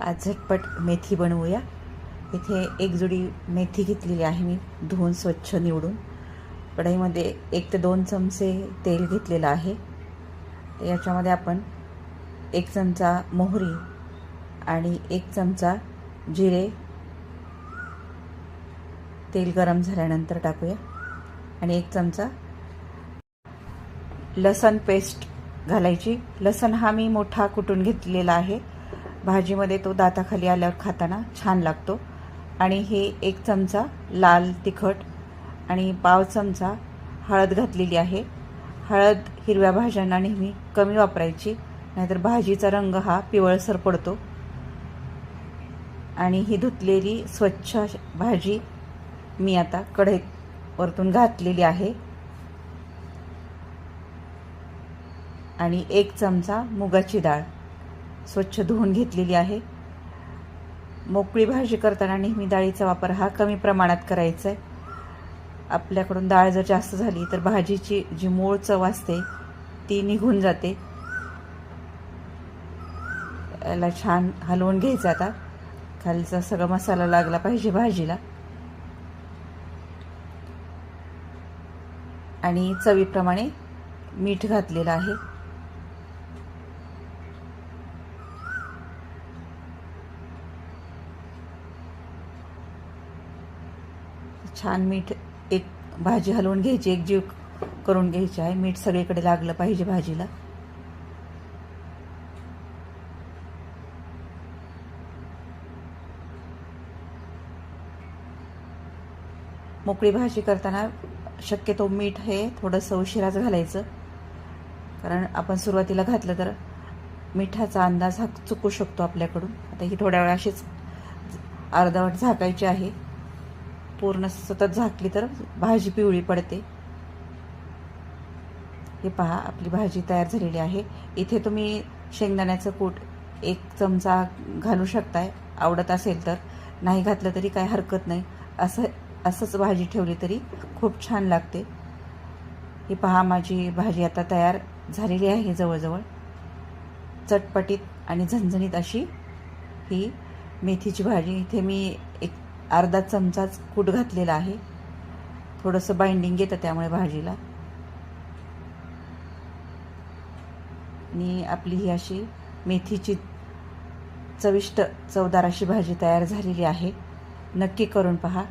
आज झटपट मेथी बनवूया। इथे एक जुडी मेथी घेतलेली आहे मी धुवून स्वच्छ निवडून। कढईमध्ये 1 ते 2 चमचे तेल घेतलेलं आहे। याच्यामध्ये आपण 1 चमचा मोहरी आणि 1 चमचा जिरे तेल गरम झाल्यानंतर टाकूया आणि 1 चमचा लसण पेस्ट घालायची। लसण हा मी मोठा कुटून घेतलेला आहे। भाजीमध्ये तो दाताखाली आल्यावर खाताना छान लागतो। आणि हे 1 चमचा लाल तिखट आणि पाव चमचा हळद घातलेली आहे। हळद हिरव्या भाज्यांना नेहमी कमी वापरायची, नाहीतर भाजीचा रंग हा पिवळसर पडतो। आणि ही धुतलेली स्वच्छ भाजी मी आता कढईत वरतून घातलेली आहे आणि 1 चमचा मुगाची डाळ स्वच्छ धुवून घेतलेली आहे। मोकळी भाजी करताना नेहमी डाळीचा वापर हा कमी प्रमाणात करायचा आहे। आपल्याकडून डाळ जर जास्त झाली तर भाजीची जी मूळ चव असते ती निघून जाते। याला छान हलवून घ्यायचं। आता खालचा सगळा मसाला लागला पाहिजे भाजीला। आणि चवीप्रमाणे मीठ घातलेलं आहे। छान मीठ एक भाजी हलवून घ्यायची, एकजीव करून घ्यायची आहे। मीठ सगळीकडे लागलं पाहिजे भाजीला। मोकळी भाजी करताना शक्यतो मीठ हे थोडंसं उशिराच घालायचं, कारण आपण सुरुवातीला घातलं तर मिठाचा अंदाज हा चुकू शकतो आपल्याकडून। आता ही थोड्या वेळ अशीच अर्धवट झाकायची आहे। पूर्ण सतत झाकली तर भाजी पिवळी पडते। हे पहा, आपली भाजी तयार झालेली आहे। इथे तुम्ही शेंगदाण्याचं कूट 1 चमचा घालू शकताय, आवडत असेल तर। नाही घातलं तरी काही हरकत नाही। असंच भाजी ठेवली तरी खूप छान लागते। ही पहा, माझी भाजी आता तयार झालेली आहे जवळजवळ। चटपटीत आणि झणझणीत अशी ही मेथीची भाजी। इथे मी एक अर्धा चमचाच कूट घातलेला आहे, थोडंसं बाइंडिंग येतं त्यामुळे भाजीला। आणि आपली ही अशी मेथीची चविष्ट चवदार अशी भाजी तयार झालेली आहे। नक्की करून पहा।